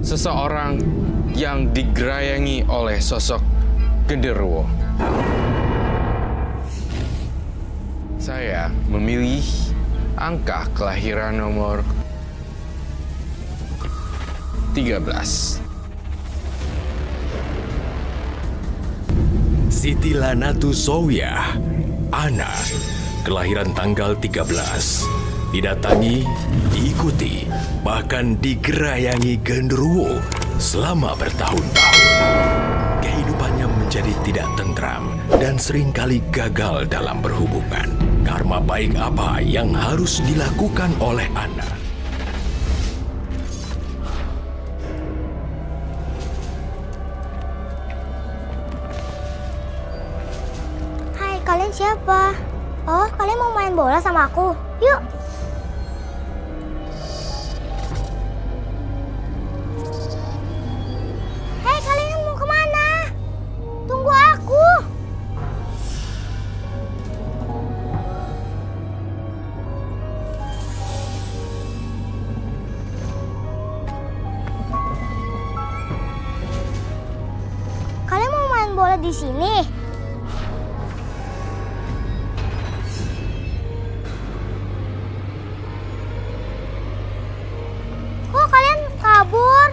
seseorang yang digerayangi oleh sosok genderuwo. Saya memilih angka kelahiran nomor 13. Siti Lanatu Sowyah, Ana, kelahiran tanggal 13. Didatangi, diikuti, bahkan digerayangi genderuwo selama bertahun-tahun. Kehidupannya menjadi tidak tentram dan seringkali gagal dalam berhubungan. Karma baik apa yang harus dilakukan oleh Ana? Hai, kalian siapa? Oh, kalian mau main bola sama aku? Yuk! Hei, kalian mau kemana? Tunggu aku! Kalian mau main bola di sini? Kok kalian kabur?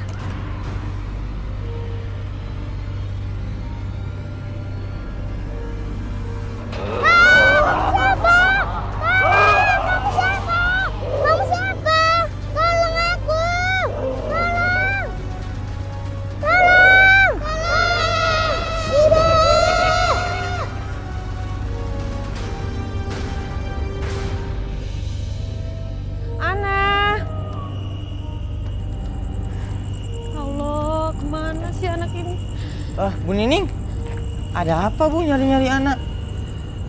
Kamu siapa? Tolong aku! Tolong! Tolong! Tidak! Ana. Allah, kemana sih anak ini? Bu Nining, ada apa Bu nyari-nyari anak?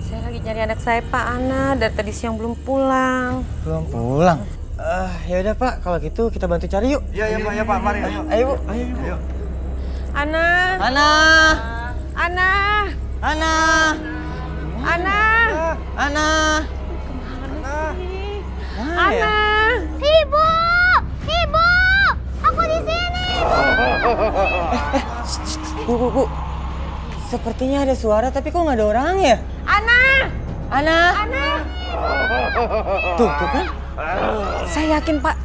Saya lagi nyari anak saya Pak Ana, dari tadi siang belum pulang. Belum pulang. Ya udah Pak, kalau gitu kita bantu cari yuk. Iya Pak, mari ayo. Ayo Bu, ayo. Ana. Ana, Ana. Ana, Ana. Ana. Kemana sih? Mana ya? Ana. Ibu! Ibu! Aku di sini! Bu. Sepertinya ada suara tapi kok nggak ada orang ya? Ana. Ana. Ana. Tuh kan? Saya yakin Pak,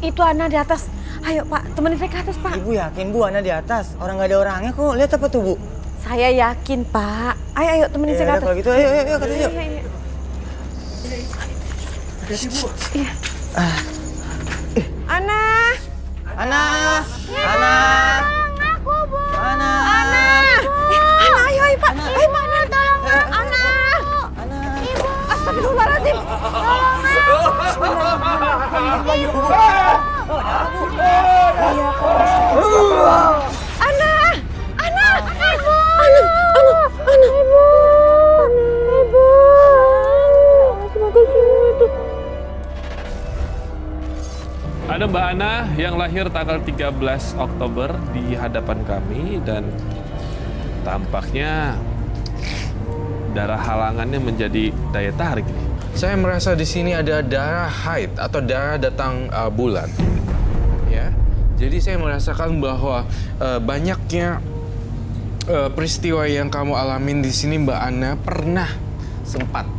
itu Ana di atas. Ayo Pak, temenin saya ke atas Pak. Ibu yakin Bu Ana di atas? Orang nggak ada orangnya kok. Lihat apa tuh Bu? Saya yakin Pak. Ayo temenin saya ke atas. Kalau gitu ayo ke atas yuk. Iya. Hati-hati Bu. Iya. Ana. Ana, Ana, Tolong aku, Bu! Ana, Ana. Ana, ayo Pak. Ayo Pak. Tolong Ana. Ana. Astagfirullahaladzim. Ana. Ana. Ibu! Ana. Ibu! Semoga sini tuh. Ada Mbak Ana yang lahir tanggal 13 Oktober di hadapan kami dan tampaknya darah halangannya menjadi daya tarik nih. Saya merasa di sini ada darah haid atau darah datang bulan. Ya. Jadi saya merasakan bahwa banyaknya peristiwa yang kamu alamin di sini Mbak Ana pernah sempat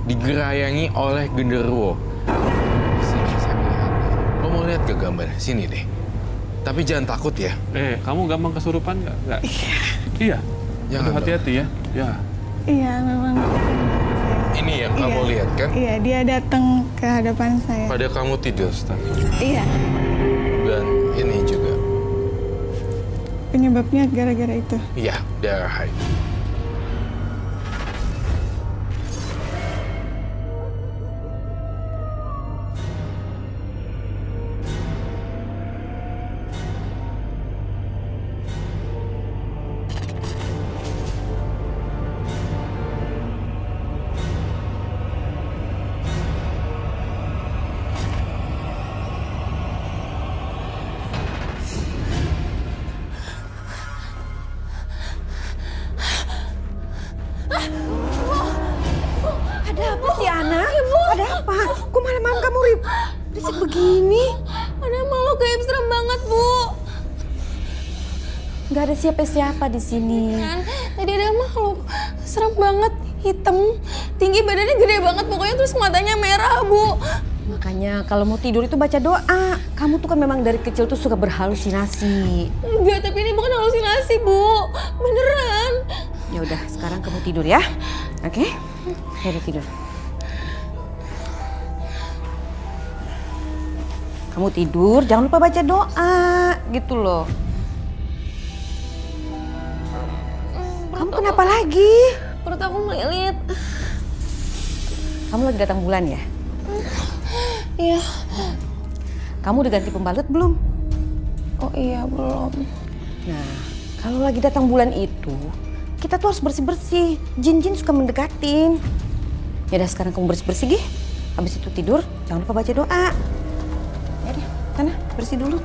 digerayangi oleh genderuwo. Di sini saya melihat. Lo mau lihat ke gambar? Sini deh. Tapi jangan takut ya. Kamu gampang kesurupan nggak? Iya. Jangan, Aduh, hati-hati ya. Ya. Iya, memang. Ini yang kamu lihat kan? Iya, dia datang ke hadapan saya. Pada kamu tidur, Stan. Iya, Dan ini juga. penyebabnya gara-gara itu. Iya, darah haid. Ada apa sih Ana? Ibu. Ada apa? Kok malam-malam kamu risik begini? Ada makhluk gaib serem banget, Bu. Nggak ada siapa-siapa di sini. Kan, tadi ada makhluk serem banget, hitam, tinggi, badannya gede banget, pokoknya terus matanya merah, Bu. Makanya kalau mau tidur itu baca doa. Kamu tuh kan memang dari kecil tuh suka berhalusinasi. Enggak, tapi ini bukan halusinasi, Bu. Beneran. Ya udah, sekarang kamu tidur ya. Oke? Ya udah tidur. Kamu tidur, jangan lupa baca doa, gitu loh. Kamu kenapa lagi? Perut aku melilit. Kamu lagi datang bulan ya? Iya. Kamu udah ganti pembalut belum? Oh iya, belum. Nah, kalau lagi datang bulan itu, kita tuh harus bersih-bersih. Jin-jin suka mendekatin. Ya udah, sekarang kamu bersih-bersih, Gih. Habis itu tidur, jangan lupa baca doa. Ya udah, sana bersih dulu.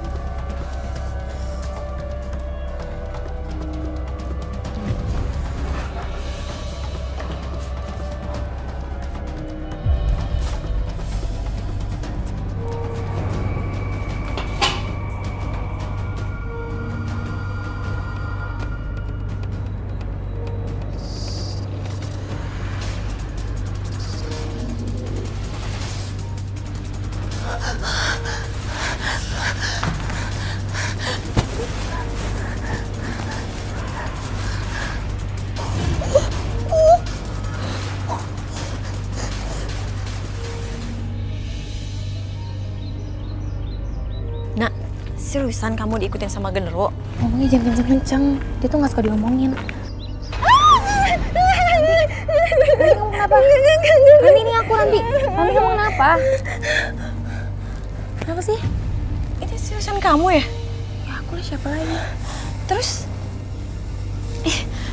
Nak, seriusan kamu diikutin sama genderuwo? Ngomongnya jangan kenceng-kenceng, dia tuh gak suka diomongin. Ranti, kamu kenapa? Ranti, ini aku, Ranti. Ranti, kamu kenapa? Kenapa sih? Ini seriusan kamu ya? Ya aku lah, siapa lagi? Terus?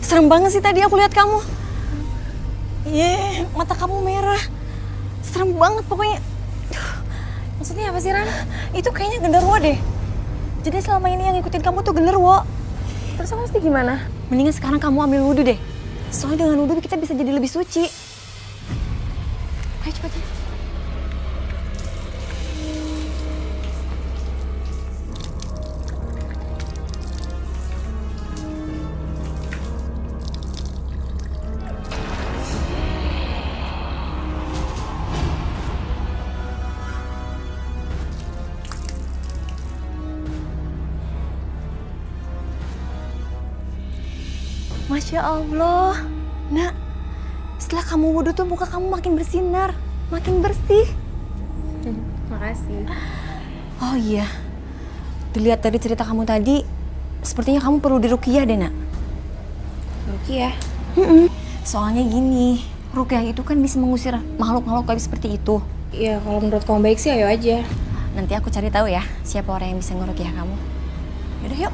Serem banget sih tadi aku lihat kamu. Iya, mata kamu merah. Serem banget pokoknya. Maksudnya apa sih, Ran? Itu kayaknya genderuwo deh. Jadi selama ini yang ngikutin kamu tuh genderuwo. Terus aku mesti gimana? Mendingan sekarang kamu ambil wudhu deh. Soalnya dengan wudhu kita bisa jadi lebih suci. Ayo cepet. Masya Allah. Nak, setelah kamu wudhu tuh muka kamu makin bersinar, makin bersih. Makasih. Oh iya, dilihat dari cerita kamu tadi, sepertinya kamu perlu diruqyah deh, Nak. Ruqyah? Soalnya gini, ruqyah itu kan bisa mengusir makhluk-makhluk gaib seperti itu. Ya kalau menurut kamu baik sih ayo aja. Nanti aku cari tahu ya, siapa orang yang bisa ngeruqyah kamu. Yaudah yuk.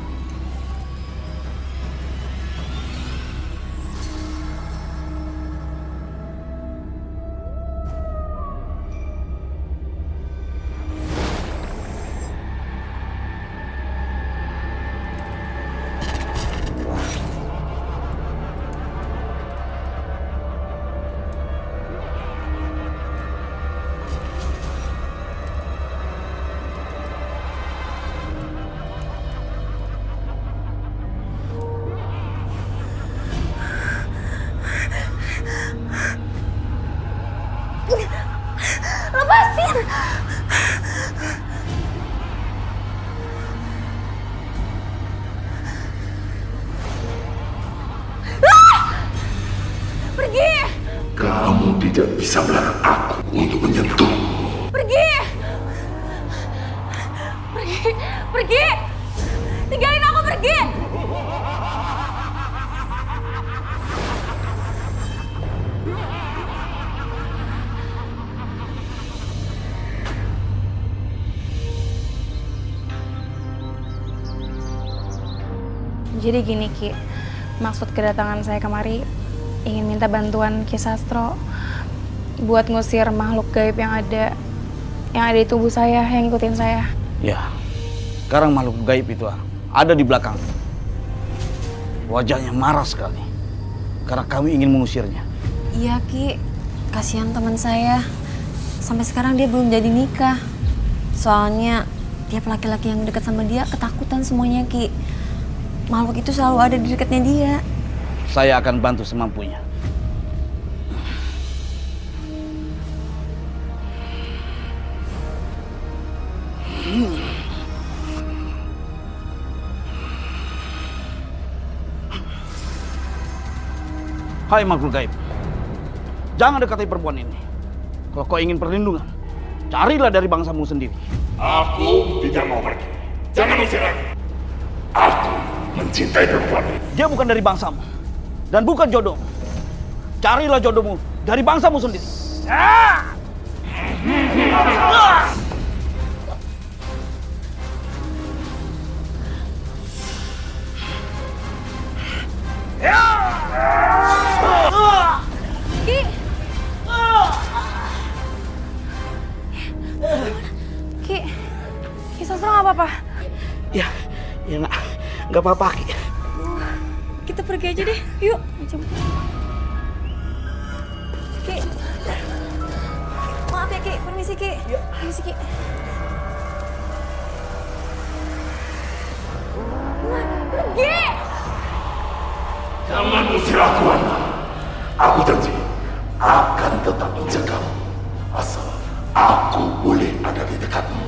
Kamu tidak bisa melarang aku untuk menyentuh. Pergi! Pergi! Pergi! Tinggalin aku, pergi! Jadi gini, Ki. Maksud kedatangan saya kemari ingin minta bantuan Ki Sastro buat ngusir makhluk gaib yang ada di tubuh saya, yang ngikutin saya. Ya, sekarang makhluk gaib itu ada di belakang. Wajahnya marah sekali karena kami ingin mengusirnya. Iya, Ki. Kasihan teman saya. Sampai sekarang dia belum jadi nikah. Soalnya tiap laki-laki yang dekat sama dia ketakutan semuanya, Ki. makhluk itu selalu ada di dekatnya dia. Saya akan bantu semampunya. Hai makhluk gaib, jangan dekati perempuan ini. Kalau kau ingin perlindungan, carilah dari bangsamu sendiri. Aku tidak mau pergi. Jangan usir aku. Aku mencintai perempuan ini. Dia bukan dari bangsamu dan bukan jodoh. Carilah jodohmu dari bangsamu sendiri. Ki Sastro nggak apa-apa. Ya nggak apa-apa, Ki. Kita pergi aja deh, yuk. Ki. Maaf ya Ki, permisi Ki. Permisi Ki. Pergi! Jangan usir aku, Ana. Aku janji akan tetap menjagamu. Asal aku boleh ada di dekatmu.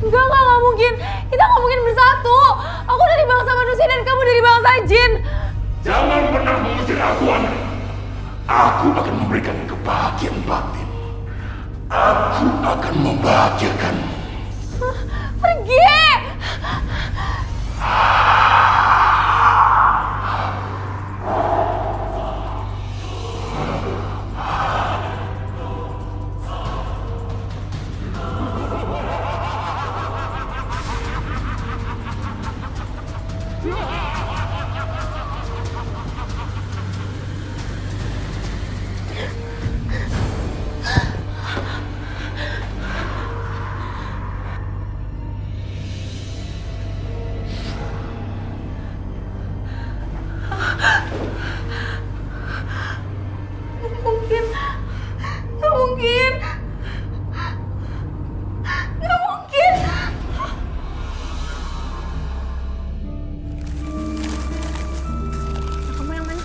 Enggak mungkin. Kita nggak mungkin bersatu. Aku dari bangsa manusia dan kamu dari bangsa jin. Jangan pernah mengusir aku, Ana. Aku akan memberikan kebahagiaan batin. Aku akan membahagiakanmu. Pergi! Nggak mungkin. Kamu yang mana?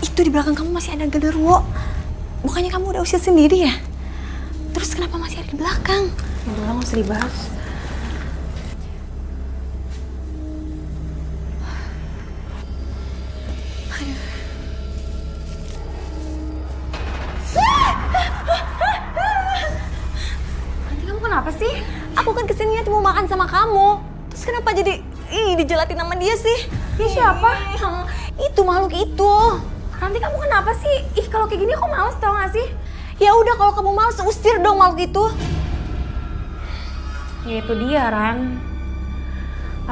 Itu di belakang kamu masih ada genderuwo. Bukannya kamu udah usir sendiri ya? Terus kenapa masih ada di belakang? Udah nggak usah dibahas. Kenapa sih? Aku kan kesini mau makan sama kamu. Terus kenapa jadi dijelatin sama dia sih? Dia siapa? Itu makhluk itu. Nanti kamu kenapa sih? Ih, kalau kayak gini aku males tau gak sih? Ya udah kalau kamu males usir dong makhluk itu. Ya itu dia, Ran.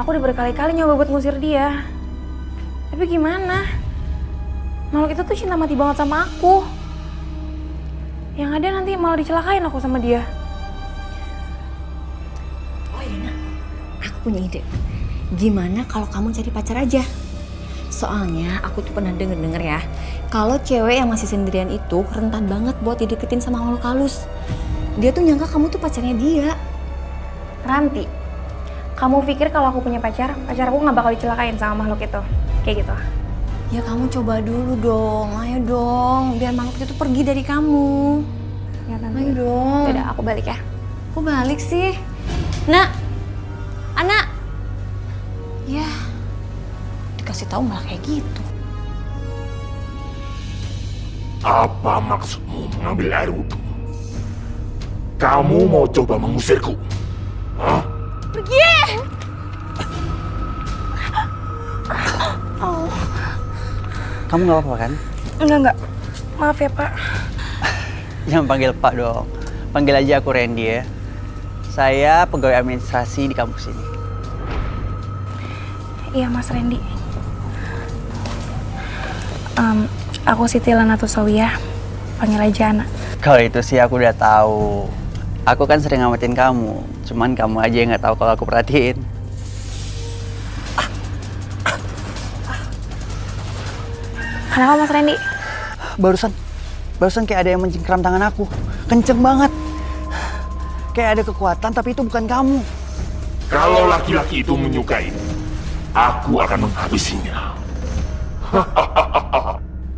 Aku udah berkali-kali nyoba buat ngusir dia. Tapi gimana? Makhluk itu tuh cinta mati banget sama aku. Yang ada nanti malah dicelakain aku sama dia. Punya ide. Gimana kalau kamu cari pacar aja? Soalnya aku tuh pernah denger ya, kalau cewek yang masih sendirian itu rentan banget buat dideketin sama makhluk halus. Dia tuh nyangka kamu tuh pacarnya dia. Ranti, kamu pikir kalau aku punya pacar aku nggak bakal dicelakain sama makhluk itu? Kayak gitu? Ya kamu coba dulu dong, ayo dong, biar makhluk itu pergi dari kamu. Ya Tante. Ayo dong. Yaudah, aku balik ya. Kok balik sih? Nak, Anak, ya dikasih tahu malah kayak gitu. Apa maksudmu mengambil air wudhu? Kamu mau coba mengusirku? Hah? Pergi! Kamu nggak apa-apa kan? Enggak. Maaf ya, Pak. Jangan panggil Pak dong. Panggil aja aku Randy ya. Saya pegawai administrasi di kampus ini. Iya, Mas Randy. Aku Siti Lanatusowiah. Panggil aja Ana. Kalau itu sih aku udah tahu. Aku kan sering ngamatin kamu. Cuman kamu aja yang nggak tahu kalau aku perhatiin. Kenapa Mas Randy? Barusan kayak ada yang mencengkram tangan aku. Kenceng banget. Kayak ada kekuatan tapi itu bukan kamu. Kalau laki-laki itu menyukaimu, aku akan menghabisinya.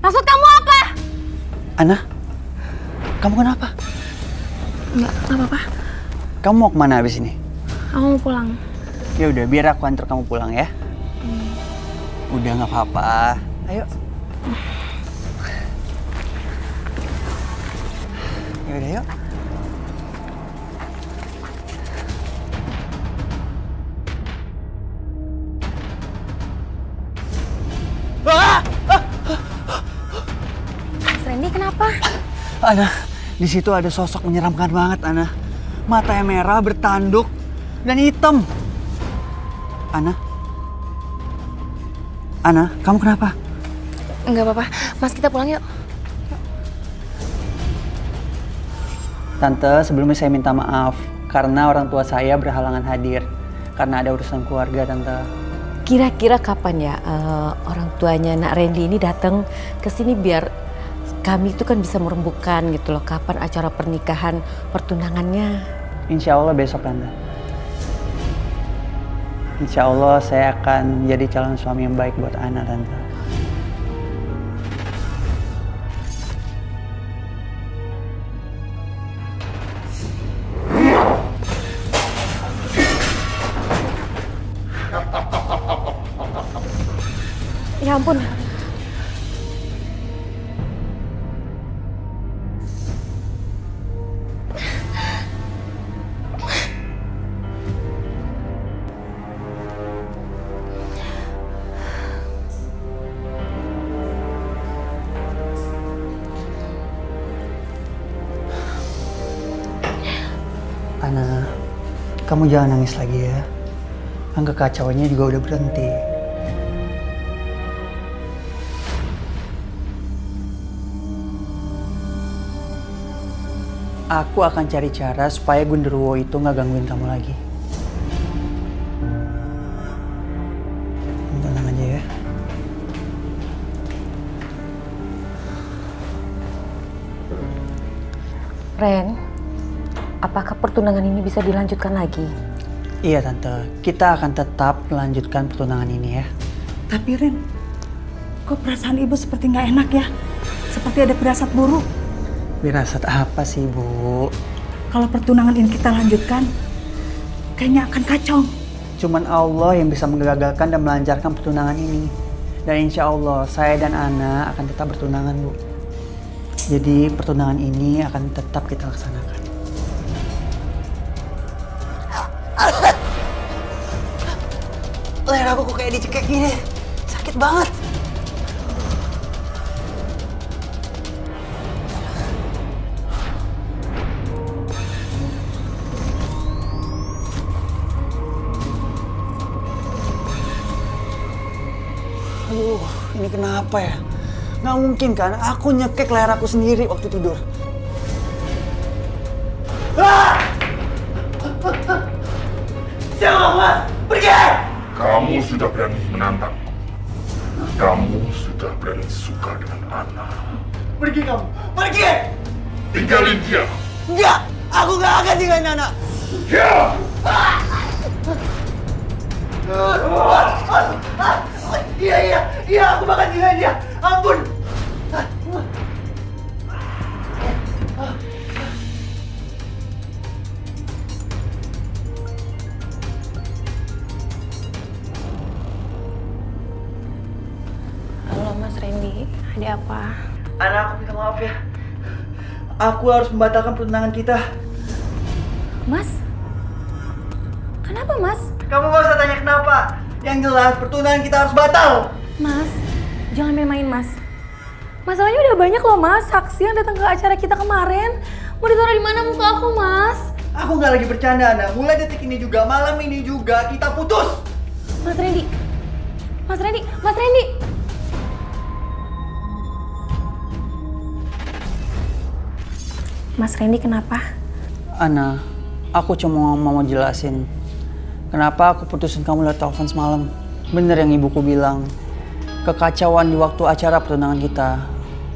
Maksud kamu apa? Ana, kamu kenapa? Nggak apa-apa. Kamu mau kemana habis ini? Aku mau pulang. Ya udah, biar aku antar kamu pulang ya. Udah nggak apa-apa. Ayo. Ya udah yuk. Mas Randy kenapa? Ana, di situ ada sosok menyeramkan banget, Ana. Matanya merah, bertanduk, dan hitam. Ana, kamu kenapa? Enggak apa-apa. Mas, kita pulang yuk. Tante, sebelumnya saya minta maaf karena orang tua saya berhalangan hadir karena ada urusan keluarga, Tante. Kira-kira kapan ya orang tuanya Nak Randy ini datang ke sini biar kami itu kan bisa merembukan gitu loh, kapan acara pernikahan pertunangannya. Insya Allah besok, Tante. Insya Allah saya akan jadi calon suami yang baik buat Ana, Tante. Ya ampun. Ana, kamu jangan nangis lagi ya. Kan kekacauannya juga udah berhenti. Aku akan cari cara supaya Gundurwo itu nggak gangguin kamu lagi. Tenang aja ya. Ren, apakah pertunangan ini bisa dilanjutkan lagi? Iya Tante, kita akan tetap melanjutkan pertunangan ini ya. Tapi Ren, kok perasaan ibu seperti nggak enak ya? Seperti ada firasat buruk. Firasat apa sih, Bu? Kalau pertunangan ini kita lanjutkan, kayaknya akan kacau. Cuman Allah yang bisa menggagalkan dan melancarkan pertunangan ini. Dan insya Allah saya dan Ana akan tetap bertunangan, Bu. Jadi pertunangan ini akan tetap kita laksanakan. Leher aku kok kayak dicekek gini. Sakit banget. Aduh, ini kenapa ya? Nggak mungkin kan? Aku nyekek leher aku sendiri waktu tidur. Jangan, pergi! Kamu sudah berani menantang. Kamu sudah berani suka dengan Ana. Pergi kamu, pergi! Tinggalin dia. Enggak, aku nggak akan tinggalin Ana. Ya! Iya, aku bakal tinggalin dia. Ampun. Halo Mas Randy, ada apa? Ana, aku minta maaf ya. Aku harus membatalkan pertunangan kita. Mas? Kenapa Mas? Kamu gak usah tanya kenapa. Yang jelas pertunangan kita harus batal. Mas, jangan main-main Mas. Masalahnya udah banyak loh Mas, saksi yang datang ke acara kita kemarin. Mau ditaruh di mana muka aku Mas? Aku nggak lagi bercanda, Ana. Mulai detik ini juga, malam ini juga kita putus. Mas Randy, Mas Randy, Mas Randy. Mas Randy kenapa? Ana, aku cuma mau jelasin kenapa aku putusin kamu lewat telepon semalam. Bener yang ibuku bilang, kekacauan di waktu acara pertunangan kita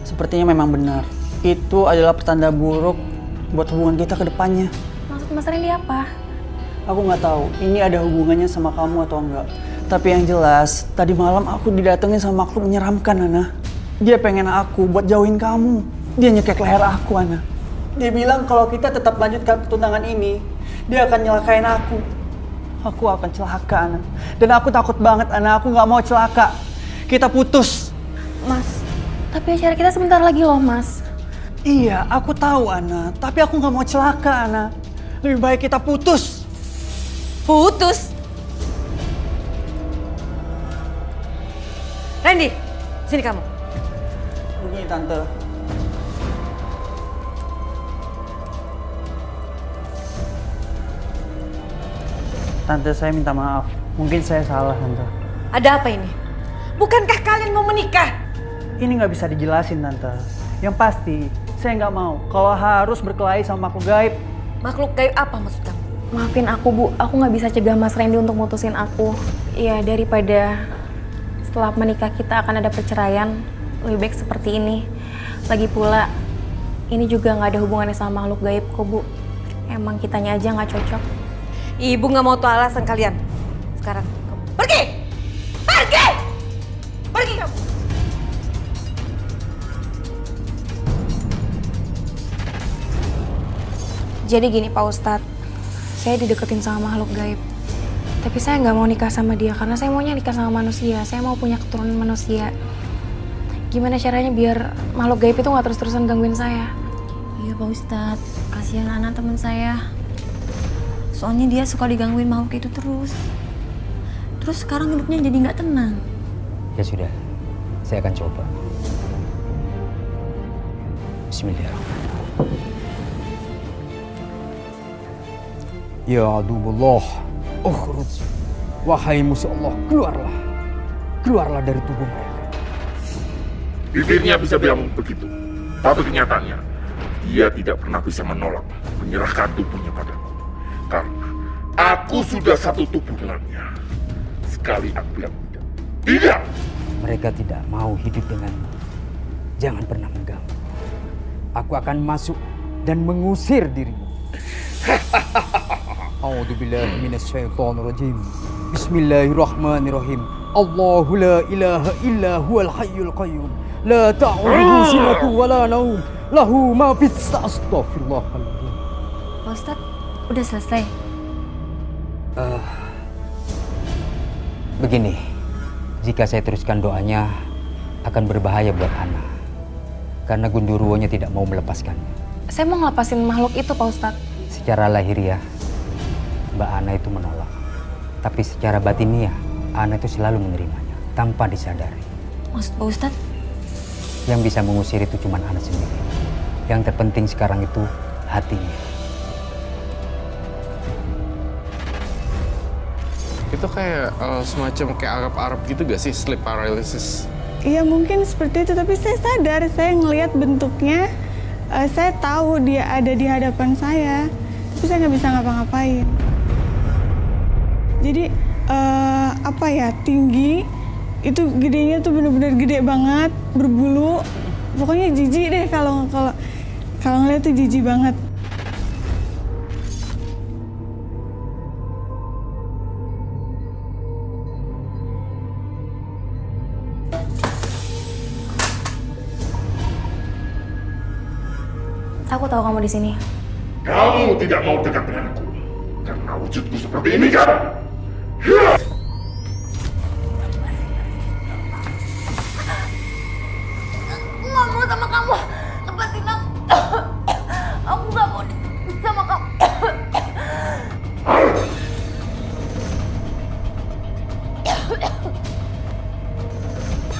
sepertinya memang benar. Itu adalah pertanda buruk buat hubungan kita ke depannya. Maksud Mas Randy apa? Aku nggak tahu ini ada hubungannya sama kamu atau enggak. Tapi yang jelas, tadi malam aku didatengin sama makhluk menyeramkan, Ana. Dia pengen aku buat jauhin kamu. Dia nyekek leher aku, Ana. Dia bilang kalau kita tetap lanjutkan pertunangan ini, dia akan nyelakain aku. Aku akan celaka, Ana. Dan aku takut banget, Ana. Aku nggak mau celaka. Kita putus. Mas, tapi acara kita sebentar lagi loh, Mas. Iya, aku tahu, Ana. Tapi aku nggak mau celaka, Ana. Lebih baik kita putus. Putus? Randy, sini kamu. Begini, Tante. Tante, saya minta maaf. Mungkin saya salah, Tante. Ada apa ini? Bukankah kalian mau menikah? Ini nggak bisa dijelasin, Tante. Yang pasti, saya nggak mau kalau harus berkelahi sama makhluk gaib. Makhluk gaib apa maksud kamu? Maafin aku, Bu. Aku nggak bisa cegah Mas Randy untuk mutusin aku. Ya, daripada setelah menikah kita akan ada perceraian, lebih baik seperti ini. Lagi pula, ini juga nggak ada hubungannya sama makhluk gaib kok, Bu. Emang kitanya aja nggak cocok. Ibu nggak mau tahu alasan kalian. Sekarang kamu pergi! Pergi! Pergi kamu! Jadi gini Pak Ustadz, saya dideketin sama makhluk gaib. Tapi saya nggak mau nikah sama dia karena saya maunya nikah sama manusia. Saya mau punya keturunan manusia. Gimana caranya biar makhluk gaib itu nggak terus-terusan gangguin saya? Iya Pak Ustadz, kasihan Ana teman saya. Soalnya dia suka digangguin makhluk itu terus. Terus sekarang hidupnya jadi nggak tenang. Ya sudah, saya akan coba. Bismillahirrahmanirrahim. Ya aduullah, ukhruj. Wahai musuh Allah, keluarlah. Keluarlah dari tubuh mereka. Bibirnya bisa bilang begitu, tapi kenyataannya dia tidak pernah bisa menolak menyerahkan tubuhnya padaku. Karena aku sudah satu tubuh dengannya. Sekali aku bilang tidak. Mereka tidak mau hidup denganmu. Jangan pernah mengganggu. Aku akan masuk dan mengusir dirimu. A'udzubillahi minasyaitonirrajim. Bismillahirrahmanirrahim. Allahu la ilaha illa huwal hayyul qayyum. La ta'udhuhu sinatu wa la naum. Lahu ma fis astaghfirullahaladzim. Pak Ustadz, udah selesai? Begini, jika saya teruskan doanya akan berbahaya buat Ana. Karena Gundurwonya tidak mau melepaskannya. Saya mau ngelepasin makhluk itu Pak Ustadz. Secara lahiriah, Mbak Ana itu menolak. Tapi secara batiniah, Ana itu selalu menerimanya tanpa disadari. Maksud Pak Ustadz? Yang bisa mengusir itu cuma Ana sendiri. Yang terpenting sekarang itu hatinya. Itu kayak semacam kayak Arab-Arab gitu gak sih, sleep paralysis? Iya mungkin seperti itu, tapi saya sadar, saya ngelihat bentuknya, saya tahu dia ada di hadapan saya, tapi saya nggak bisa ngapa-ngapain. Jadi apa ya, tinggi, itu gedenya tuh bener-bener gede banget, berbulu, pokoknya jijik deh kalau ngeliat tuh jijik banget. Aku tahu kamu di sini. Kamu tidak mau dekat denganku karena wujudku seperti ini kan? Aku nggak mau sama kamu. Lepasin aku. Aku nggak mau sama kamu.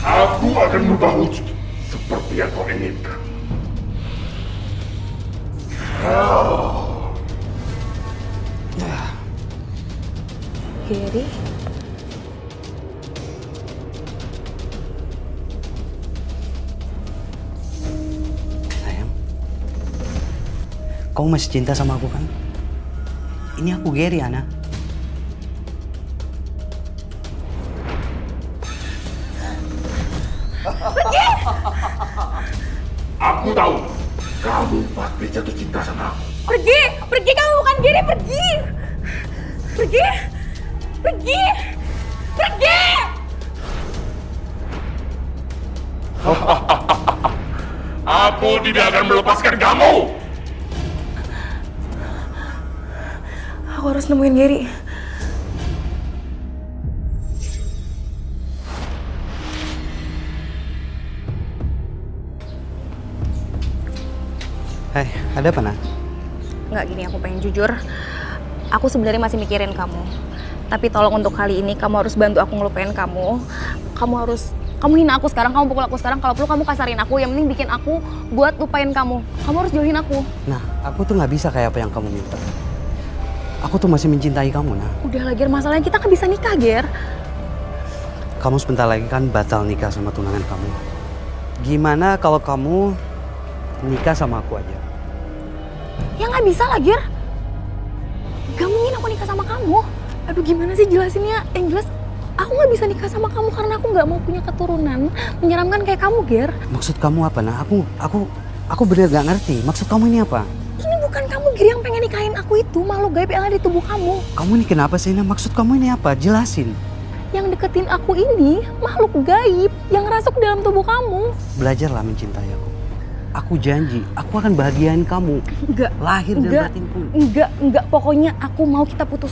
Aku akan merubah wujud seperti yang kau inginkan. Gary? Sayang, kau masih cinta sama aku kan? Ini aku Gary, Ana. Aku tahu kamu pasti jatuh cinta sama aku. Pergi kamu bukan Gary, pergi. Pergi! Pergi! Pergi! Aku tidak akan melepaskan kamu. Aku harus nemuin Gary. Hai, ada apa, Nah? Nggak, gini, aku pengen jujur. Aku sebenarnya masih mikirin kamu. Tapi tolong untuk kali ini kamu harus bantu aku ngelupain kamu. Kamu hina aku sekarang, kamu pukul aku sekarang. Kalau perlu kamu kasarin aku, yang penting bikin aku buat lupain kamu. Kamu harus jauhin aku. Nah, aku tuh nggak bisa kayak apa yang kamu minta. Aku tuh masih mencintai kamu, Nah. Udah lah, Ger, masalahnya kita kan bisa nikah, Ger. Kamu sebentar lagi kan batal nikah sama tunangan kamu. Gimana kalau kamu nikah sama aku aja? Ya nggak bisa lah, Ger. Gak mungkin aku nikah sama kamu. Aduh, gimana sih jelasinnya? Yang jelas, aku nggak bisa nikah sama kamu karena aku nggak mau punya keturunan menyeramkan kayak kamu, Ger. Maksud kamu apa, Nah? Aku bener gak ngerti. Maksud kamu ini apa? Ini bukan kamu, Ger, yang pengen nikahin aku itu. Makhluk gaib yang ada di tubuh kamu. Kamu ini kenapa sih, Nah? Maksud kamu ini apa? Jelasin. Yang deketin aku ini makhluk gaib yang rasuk dalam tubuh kamu. Belajarlah mencintai aku. Aku janji, aku akan bahagiain kamu. Enggak. Lahir dan Enggak. batin pun. Enggak. Pokoknya aku mau kita putus.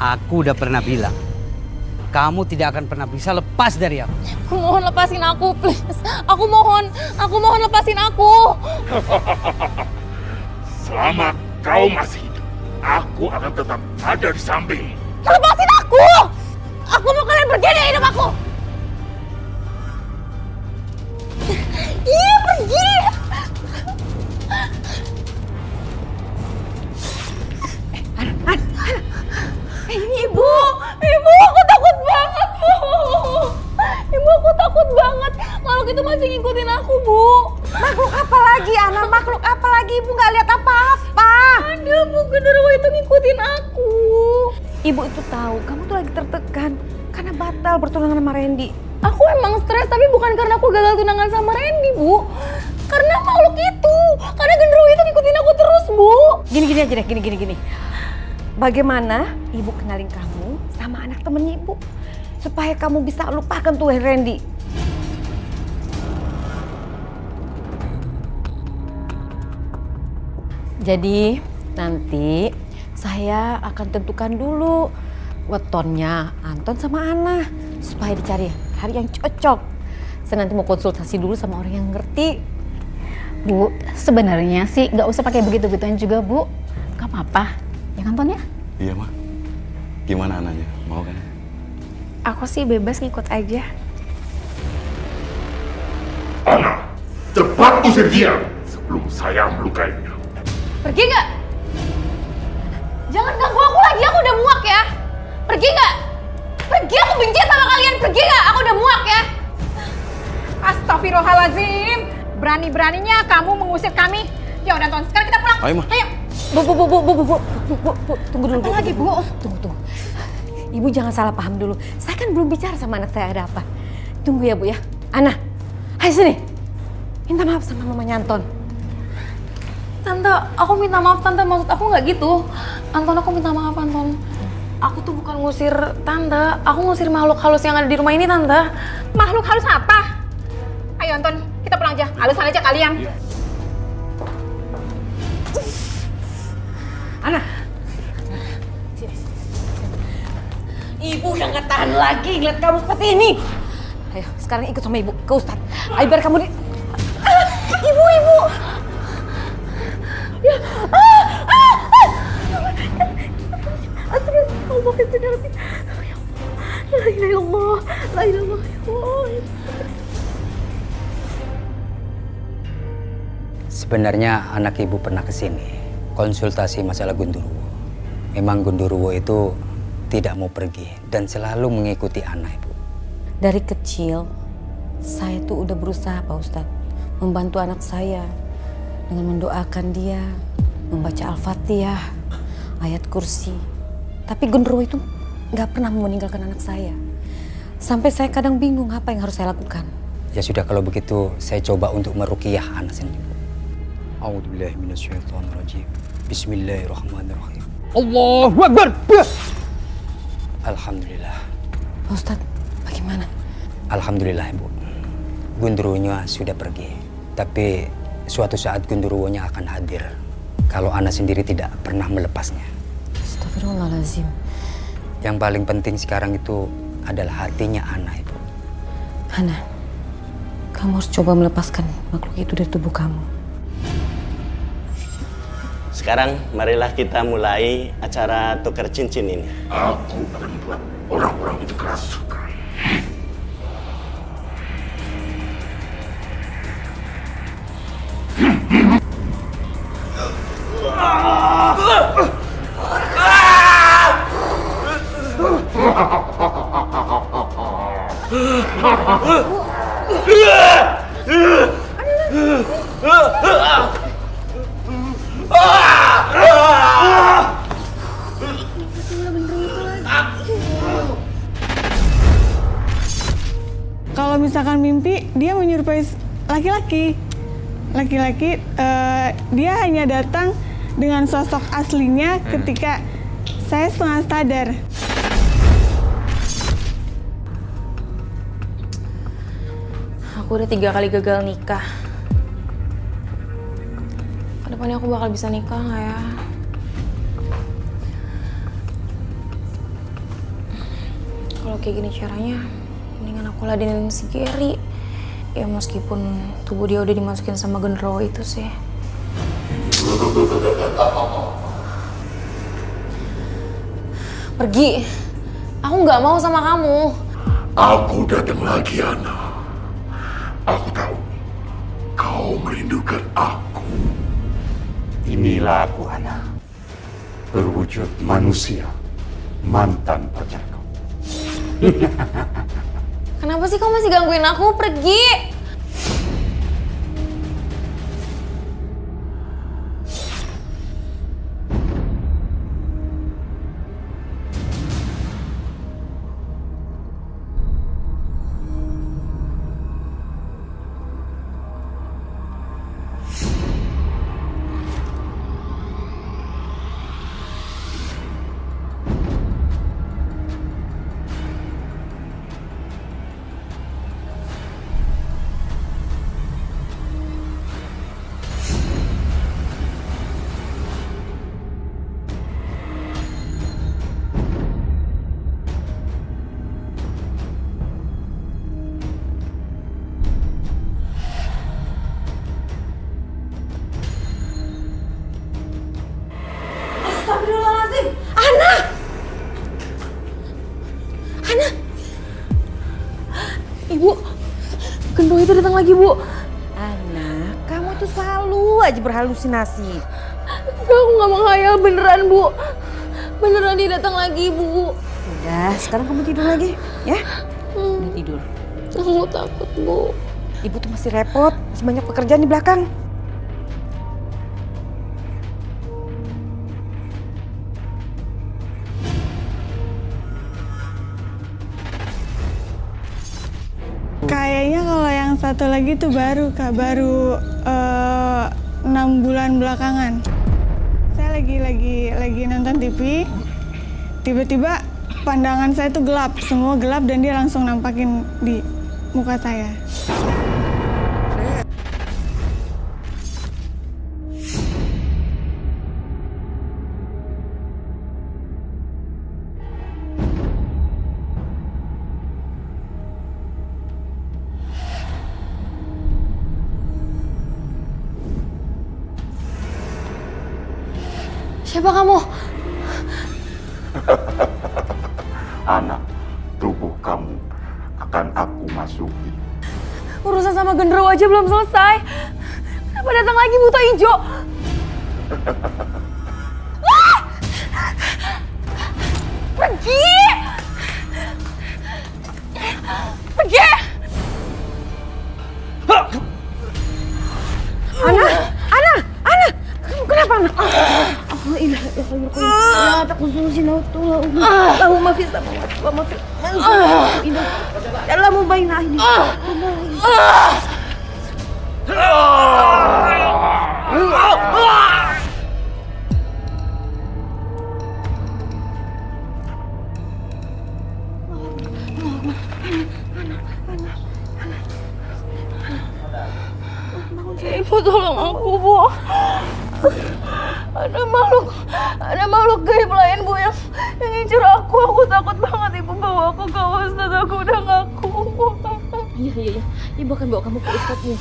Aku udah pernah bilang, kamu tidak akan pernah bisa lepas dari aku. Aku mohon lepasin aku, please. Aku mohon lepasin aku. Selama kau masih hidup, aku akan tetap ada di sampingmu. Lepasin aku! Aku mau kalian pergi dari hidup aku. Iya, pergi! Ini ibu, aku takut banget, Bu. Ibu, aku takut banget. Makhluk itu masih ngikutin aku, Bu. Makhluk apa lagi, Ana? Makhluk apa lagi? Ibu nggak lihat apa-apa. Ada, Bu, genderuwo itu ngikutin aku. Ibu itu tahu kamu tuh lagi tertekan karena batal bertunangan sama Randy. Aku emang stres, tapi bukan karena aku gagal tunangan sama Randy, Bu. Karena makhluk itu, karena genderuwo itu ngikutin aku terus, Bu. Gini aja deh, gini. Bagaimana ibu kenalin kamu sama anak temennya ibu supaya kamu bisa lupakan tuh Randy. Jadi nanti saya akan tentukan dulu wetonnya Anton sama Ana supaya dicari hari yang cocok. Saya nanti mau konsultasi dulu sama orang yang ngerti. Bu, sebenarnya sih nggak usah pakai begitu-begituan juga, Bu. Gak apa-apa. Ya kan, Ton ya? Iya, Ma. Gimana Ananya? Mau kan? Aku sih bebas ngikut aja. Ana, cepat usir dia sebelum saya melukainya. Pergi nggak? Jangan ganggu aku lagi, aku udah muak ya. Pergi nggak? Pergi, aku benci sama kalian. Pergi nggak? Aku udah muak ya. Astagfirullahaladzim. Berani-beraninya kamu mengusir kami. Ya udah, Ton, sekarang kita pulang. Ayo, Ma. Ayo. Bu, tunggu dulu. Apa lagi, Bu? Tunggu. Ibu jangan salah paham dulu. Saya kan belum bicara sama anak saya ada apa. Tunggu ya, Bu ya. Ana, ayo sini. Minta maaf sama mamanya Anton. Tante, aku minta maaf, Tante. Maksud aku nggak gitu. Anton, aku minta maaf, Anton. Aku tuh bukan ngusir Tante. Aku ngusir makhluk halus yang ada di rumah ini, Tante. Makhluk halus apa? Ayo, Anton, kita pulang aja. Halusan aja kalian. Ana. Ibu udah nggak tahan lagi ngeliat kamu seperti ini. Ayo, sekarang ikut sama ibu ke Ustadz. Ayo biar kamu di... Ibu! Ya. Astagfirullahaladzim. La ilaha illallah. La ilaha illallah. Sebenarnya anak ibu pernah kesini konsultasi masalah Gundurwo. Memang Gundurwo itu tidak mau pergi dan selalu mengikuti anak ibu. Dari kecil, saya tuh udah berusaha Pak Ustadz membantu anak saya dengan mendoakan dia, membaca Al-Fatihah, ayat kursi. Tapi Gundurwo itu nggak pernah mau meninggalkan anak saya. Sampai saya kadang bingung apa yang harus saya lakukan. Ya sudah, kalau begitu saya coba untuk meruqyah Ana sendiri. A'udzubillahi minasyaitonirrajim. Bismillahirrahmanirrahim. Allahu Akbar. Alhamdulillah. Pak Ustadz, bagaimana? Alhamdulillah, Bu. Gundurwonya sudah pergi. Tapi suatu saat Gundurwonya akan hadir kalau Ana sendiri tidak pernah melepasnya. Astagfirullahaladzim. Yang paling penting sekarang itu adalah hatinya Ana, Ibu. Ana, kamu harus coba melepaskan makhluk itu dari tubuh kamu. Sekarang marilah kita mulai acara tukar cincin ini. Aku akan buat orang-orang itu kerasukan. Kalau misalkan mimpi, dia menyerupai laki-laki. Laki-laki, dia hanya datang dengan sosok aslinya ketika saya setengah sadar. Aku udah 3 kali gagal nikah. Kedepannya aku bakal bisa nikah nggak ya? Kalau kayak gini caranya, mendingan aku ladenin si Gary. Ya meskipun tubuh dia udah dimasukin sama genderuwo itu sih. Pergi. Aku nggak mau sama kamu. Aku datang lagi, Ana. Aku tahu kau merindukan aku. Inilah aku, Ana. Berwujud manusia, mantan pacarku. Kenapa sih kamu masih gangguin aku? Pergi. Astagfirullahaladzim. Ana! Ana! Ibu, genderuwo itu datang lagi, Bu. Ana, kamu tuh selalu aja berhalusinasi. Aku nggak menghayal, beneran, Bu. Beneran dia datang lagi, Bu. Udah, sekarang kamu tidur lagi, ya? Udah tidur. Aku takut, Bu. Ibu tuh masih repot, masih banyak pekerjaan di belakang. Kayaknya kalau yang satu lagi tuh baru, Kak. Baru 6 bulan belakangan. Saya lagi nonton TV. Tiba-tiba pandangan saya tuh gelap, semua gelap dan dia langsung nampakin di muka saya. Siapa kamu? Anak, tubuh kamu akan aku masuki. Urusan sama genderuwo aja belum selesai. Kenapa datang lagi buta hijau? Pergi! Pergi! Ana! Kamu kenapa, Ana? Allah ilaha illallah. Ya, tak khususin Allahumma fi samawati maafin. Yalla mau bayin ini. Ibu tolong aku, Bu. Ada makhluk gaib lain, Bu, yang ngincer aku. Aku takut banget Ibu bawa aku ke Ustadz. Aku udah ngaku. Iya. Ibu akan bawa kamu ke Ustadznya.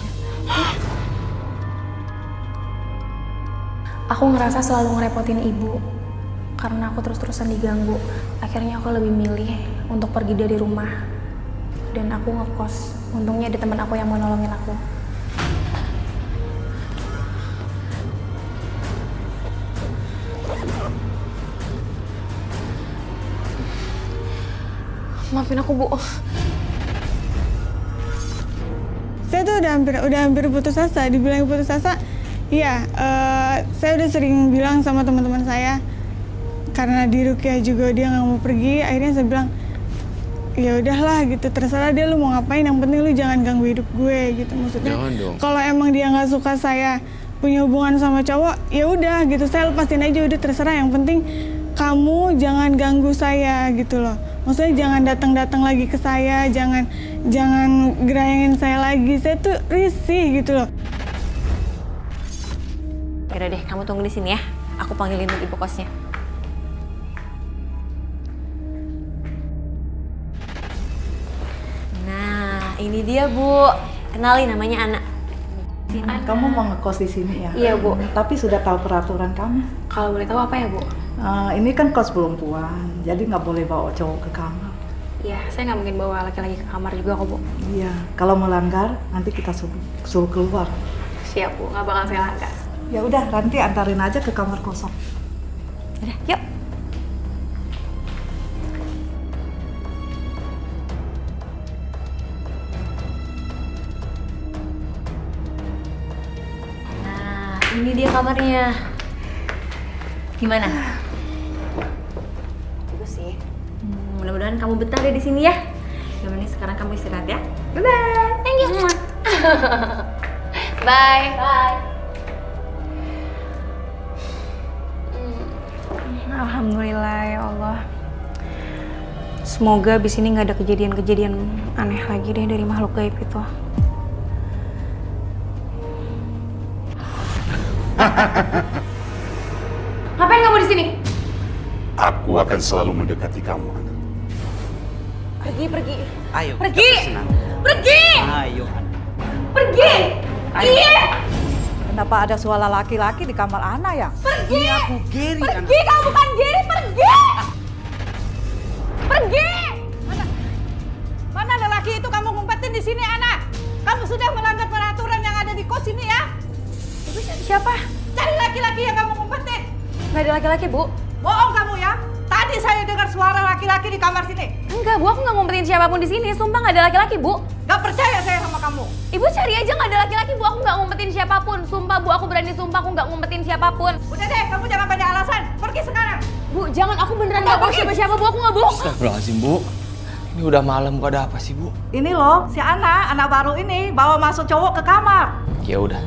Aku ngerasa selalu ngerepotin ibu karena aku terus-terusan diganggu. Akhirnya aku lebih milih untuk pergi dari rumah dan aku ngekos. Untungnya ada teman aku yang mau nolongin aku. Maafin aku, Bu. Saya tuh udah hampir putus asa. Dibilang putus asa, iya. Saya udah sering bilang sama teman-teman saya, karena di Rukiah juga dia nggak mau pergi. Akhirnya saya bilang, ya udahlah gitu, terserah dia lu mau ngapain. Yang penting lu jangan ganggu hidup gue gitu. Maksudnya, kalau emang dia nggak suka saya punya hubungan sama cowok, ya udah gitu. Saya lepasin aja, udah terserah. Yang penting kamu jangan ganggu saya gitu loh. Maksudnya jangan datang-datang lagi ke saya, jangan gerayangin saya lagi. Saya tuh risih gitu loh. Yaudah deh, kamu tunggu di sini ya. Aku panggilin ibu kosnya. Nah, ini dia, Bu. Kenalin, namanya Ana. Kamu mau ngekos di sini ya? Iya, Bu. Tapi sudah tahu peraturan kami. Kalau boleh tahu apa ya, Bu? Ini kan kos perempuan, jadi nggak boleh bawa cowok ke kamar. Iya, saya nggak mungkin bawa laki-laki ke kamar juga kok, Bu. Iya, kalau melanggar nanti kita suruh keluar. Siap, Bu. Nggak bakal saya langgar. Ya udah, nanti antarin aja ke kamar kosong. Udah, yuk. Nah, ini dia kamarnya. Gimana? Bagus sih. Mudah-mudahan kamu betah deh di sini ya. Yang penting sekarang kamu istirahat ya. Bye-bye. Thank you. Bye. Bye. Alhamdulillah ya Allah. Semoga abis ini nggak ada kejadian-kejadian aneh lagi deh dari makhluk gaib itu. Ngapain kamu di sini? Aku akan selalu mendekati kamu. Pergi. Ayo. Pergi. Pergi! Ayo. Pergi! Iya! Kenapa ada suara laki-laki di kamar Ana ya? Pergi! Ini aku Geri, Pergi, kamu bukan Geri, pergi! Pergi! Mana lelaki itu kamu ngumpetin di sini, Ana? Kamu sudah melanggar peraturan yang ada di kos ini ya? Ibu siapa? Cari laki-laki yang kamu ngumpetin. Nggak ada laki-laki, Bu. Bohong kamu ya? Tadi saya dengar suara laki-laki di kamar sini. Enggak, Bu. Aku nggak ngumpetin siapapun di sini. Sumpah nggak ada laki-laki, Bu. Gak percaya saya sama kamu. Ibu cari aja nggak ada laki-laki, Bu. Aku nggak ngumpetin siapapun. Sumpah, Bu. Aku berani sumpah aku nggak ngumpetin siapapun. Udah deh, kamu jangan banyak alasan. Pergi sekarang. Bu, jangan. Aku beneran nggak bohong siapa-siapa, Bu. Aku nggak bohong. Astagfirullahaladzim, Bu. Ini udah malam, kok ada apa sih, Bu? Ini loh, si Ana, anak baru ini bawa masuk cowok ke kamar. Ya udah.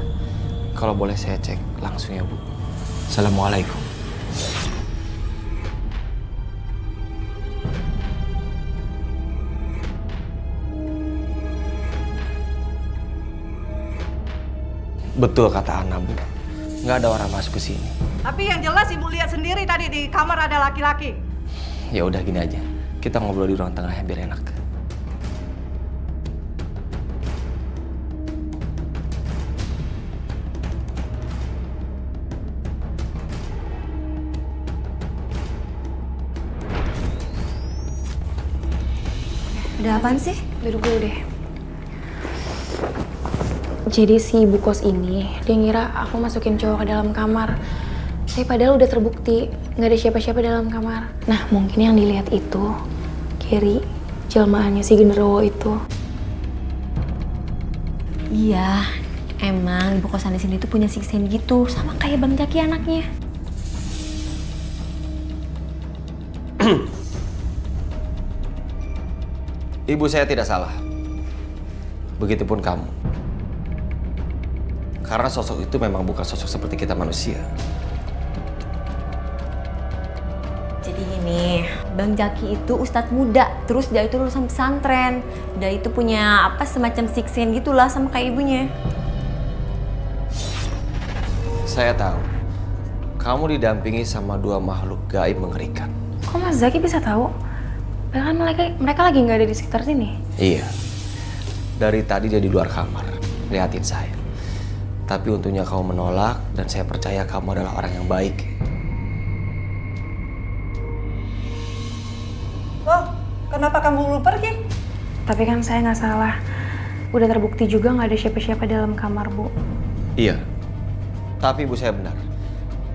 Kalau boleh saya cek langsung ya, Bu. Assalamualaikum. Betul kata Ana, Bu. Nggak ada orang masuk ke sini. Tapi yang jelas ibu lihat sendiri tadi di kamar ada laki-laki. Ya udah gini aja. Kita ngobrol di ruang tengah ya biar enak. Ada apaan sih? Duduk dulu deh. Jadi si ibu kos ini, dia ngira aku masukin cowok ke dalam kamar. Tapi padahal udah terbukti, nggak ada siapa-siapa dalam kamar. Nah, mungkin yang dilihat itu, Geri, jelmaannya si genderuwo itu. Iya, emang ibu kosan di sini tuh punya siksen gitu, sama kayak Bang Jaki anaknya. Ibu saya tidak salah. Begitupun kamu. Karena sosok itu memang bukan sosok seperti kita manusia. Jadi gini, Bang Jaki itu ustadz muda, terus dia itu lulusan pesantren. Dia itu punya apa semacam siksen gitulah sama kayak ibunya. Saya tahu, kamu didampingi sama dua makhluk gaib mengerikan. Kok Mas Zaki bisa tahu? Bahkan mereka lagi nggak ada di sekitar sini. Iya, dari tadi dia di luar kamar, liatin saya. Tapi untungnya kamu menolak dan saya percaya kamu adalah orang yang baik. Oh, kenapa kamu belum pergi? Tapi kan saya nggak salah. Udah terbukti juga nggak ada siapa-siapa dalam kamar, Bu. Iya, tapi ibu saya benar.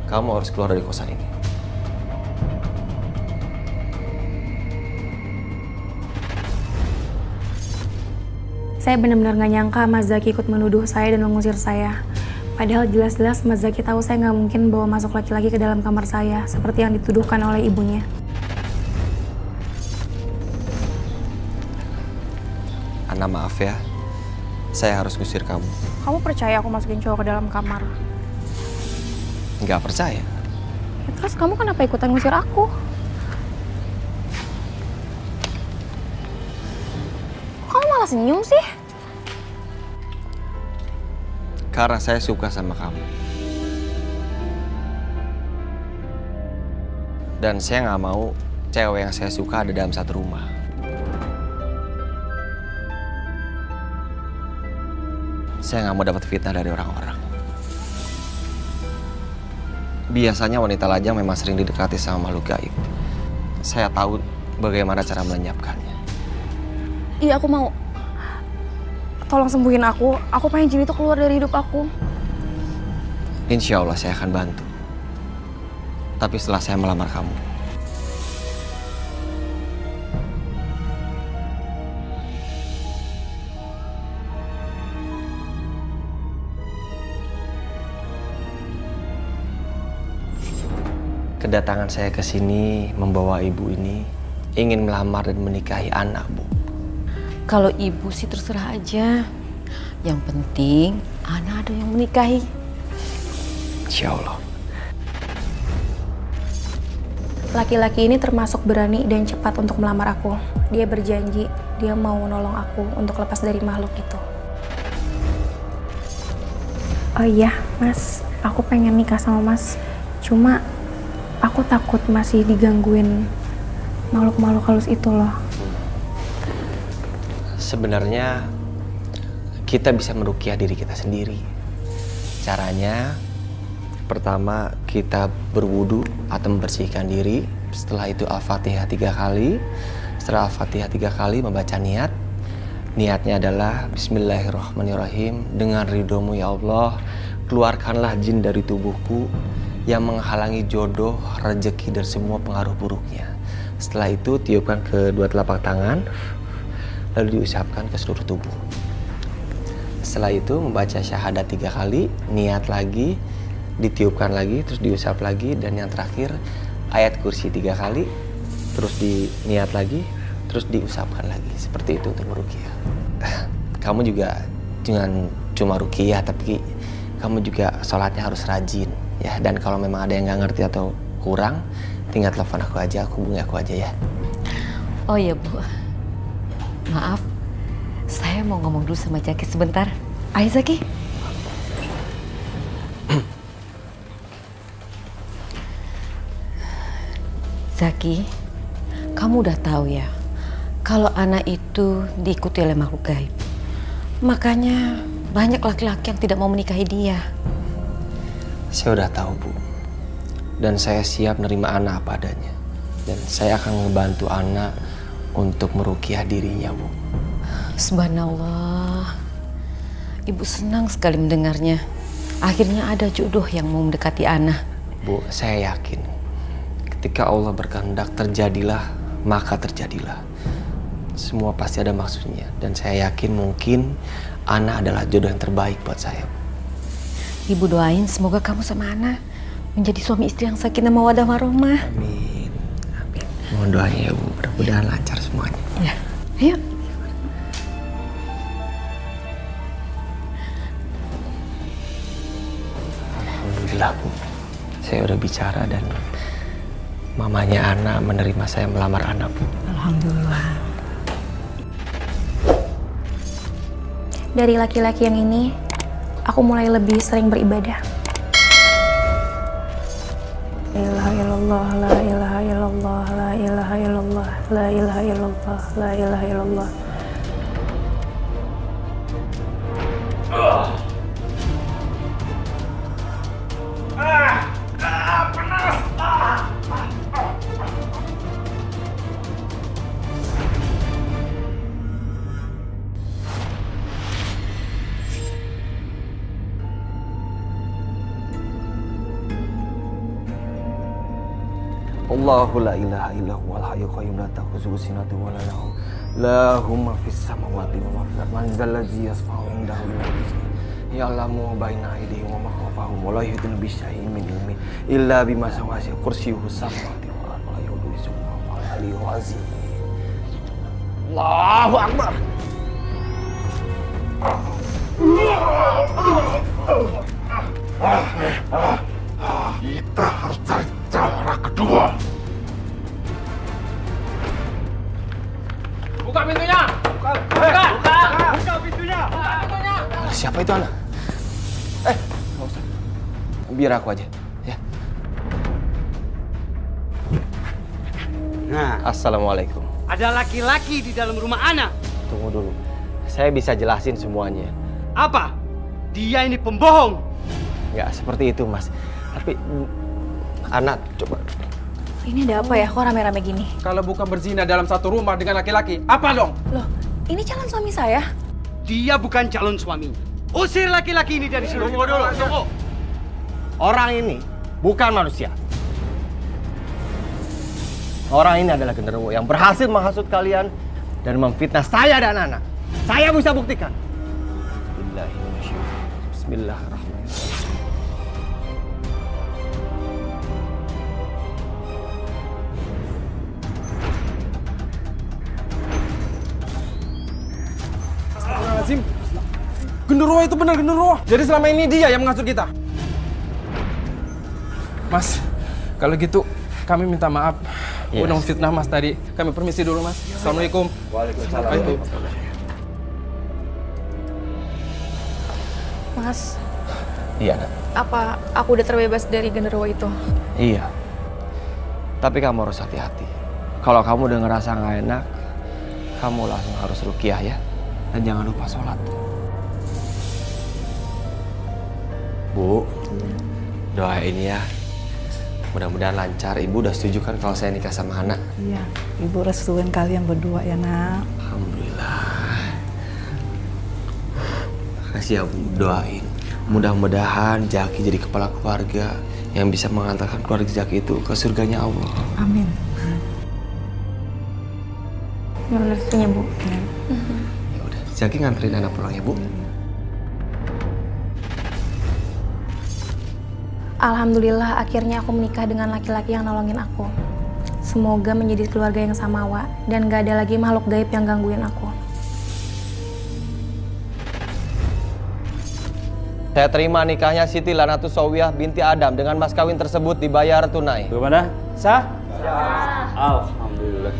Kamu harus keluar dari kosan ini. Saya benar-benar nggak nyangka Mas Zaki ikut menuduh saya dan mengusir saya. Padahal jelas-jelas Mas Zaki tahu saya nggak mungkin bawa masuk laki-laki ke dalam kamar saya, seperti yang dituduhkan oleh ibunya. Ana, maaf ya, saya harus ngusir kamu. Kamu percaya aku masukin cowok ke dalam kamar? Nggak percaya. Ya, terus kamu kenapa ikutan ngusir aku? Kamu malah senyum sih? Karena saya suka sama kamu. Dan saya nggak mau cewek yang saya suka ada dalam satu rumah. Saya nggak mau dapat fitnah dari orang-orang. Biasanya wanita lajang memang sering didekati sama makhluk gaib. Saya tahu bagaimana cara melenyapkannya. Iya, aku mau. Tolong sembuhin aku. Aku pengen jin itu keluar dari hidup aku. Insya Allah saya akan bantu. Tapi setelah saya melamar kamu. Kedatangan saya ke sini membawa ibu ini ingin melamar dan menikahi anak, Bu. Kalau ibu sih terserah aja. Yang penting Ana ada yang menikahi. Insya Allah. Laki-laki ini termasuk berani dan cepat untuk melamar aku. Dia berjanji dia mau nolong aku untuk lepas dari makhluk itu. Oh iya, Mas. Aku pengen nikah sama Mas. Cuma aku takut masih digangguin makhluk-makhluk halus itu loh. Sebenarnya kita bisa meruqyah diri kita sendiri. Caranya, pertama kita berwudu atau membersihkan diri. Setelah itu Al-Fatihah 3 kali. Setelah Al-Fatihah 3 kali membaca niat. Niatnya adalah Bismillahirrahmanirrahim. Dengan ridhomu ya Allah, keluarkanlah jin dari tubuhku yang menghalangi jodoh, rezeki, dan semua pengaruh buruknya. Setelah itu tiupkan ke dua telapak tangan, lalu diusapkan ke seluruh tubuh. Setelah itu membaca syahadat 3 kali, niat lagi, ditiupkan lagi, terus diusap lagi, dan yang terakhir ayat kursi 3 kali, terus diniat lagi, terus diusapkan lagi. Seperti itu untuk meruqyah. Kamu juga jangan cuma ruqyah, tapi kamu juga sholatnya harus rajin ya. Dan kalau memang ada yang nggak ngerti atau kurang, tinggal telepon aku aja, hubungi aku aja ya. Oh iya, Bu. Maaf, saya mau ngomong dulu sama Jaki sebentar. Ayo, Zaki. Zaki, kamu udah tahu ya, kalau anak itu diikuti oleh makhluk gaib. Makanya banyak laki-laki yang tidak mau menikahi dia. Saya udah tahu, Bu. Dan saya siap nerima anak apa adanya. Dan saya akan ngebantu anak untuk meruqyah dirinya, Bu. Subhanallah. Ibu senang sekali mendengarnya. Akhirnya ada jodoh yang mau mendekati Ana. Bu, saya yakin ketika Allah berkehendak terjadilah, maka terjadilah. Semua pasti ada maksudnya. Dan saya yakin mungkin Ana adalah jodoh yang terbaik buat saya. Ibu doain semoga kamu sama Ana menjadi suami istri yang sakinah mawaddah warahmah. Amin. Amin. Mohon doanya ya, Bu. Mudah-mudahan lancar semuanya. Ya. Ayo, bicara dan mamanya Ana menerima saya melamar Ana, Bu. Alhamdulillah. Dari laki-laki yang ini, aku mulai lebih sering beribadah. La ilaha illallah, la ilaha illallah, la ilaha illallah, la ilaha illallah, la ilaha illallah. Allahu la ilaha illa huwal hayyul qayyum la ta'khudhuhu sinatun wa la nawm. Lahu ma fis samawati wa ma fil ardi. Man dzal ladzi yashfa'u 'indahu illa bi'idznihi. Ya'lamu baina aydihim wa ma khalfahum wa la yuhituna bi syai'in min ilmihi illa bima wasi'a kursiyyuhu samawati wal ardi wa la yahuduhu hifdhuhuma wa huwal 'aliyyul 'azim. Allahu akbar. Kita harus cari cara kedua. Buka pintunya! Buka pintunya! Siapa itu, Ana? Nggak usah. Biar aku aja, ya. Nah, Assalamualaikum. ada laki-laki di dalam rumah Ana. Tunggu dulu. Saya bisa jelasin semuanya. Apa? Dia ini pembohong. Nggak seperti itu, Mas. Tapi Ana, coba. Ini ada apa ya? Kok rame-rame gini? Kalau bukan berzina dalam satu rumah dengan laki-laki, apa dong? Loh, ini calon suami saya. Dia bukan calon suaminya. Usir laki-laki ini dari sini. Tunggu dulu, tunggu. Orang ini bukan manusia. Orang ini adalah genderuwo yang berhasil menghasut kalian dan memfitnah saya dan anak. Saya bisa buktikan. Bismillahirrahmanirrahim. Azim, genderuwo itu benar genderuwo. Jadi selama ini dia yang menghasut kita. Mas, kalau gitu kami minta maaf. Yes. Udah fitnah Mas tadi. Kami permisi dulu, Mas. Assalamualaikum. Waalaikumsalam. Ayo. Mas, Iya, Nak. apa aku udah terbebas dari genderuwo itu? Iya. Tapi kamu harus hati-hati. Kalau kamu udah ngerasa nggak enak, kamu langsung harus ruqyah ya. Dan jangan lupa sholat. Bu, doain ya. Mudah-mudahan lancar. Ibu udah setuju kan kalau saya nikah sama Hana? Iya, Ibu restuin kalian berdua ya, Nak. Alhamdulillah. Makasih ya Bu, doain. Mudah-mudahan Jaki jadi kepala keluarga yang bisa mengantarkan keluarga Jaki itu ke surganya Allah. Amin. Bener restunya, Bu. Jaki nganterin anak pulang ya Bu. Alhamdulillah akhirnya aku menikah dengan laki-laki yang nolongin aku. Semoga menjadi keluarga yang samawa dan gak ada lagi makhluk gaib yang gangguin aku. Saya terima nikahnya Siti Lanatus Sawiyah binti Adam dengan mas kawin tersebut dibayar tunai. Bagaimana? Sah? Sah. Alhamdulillah.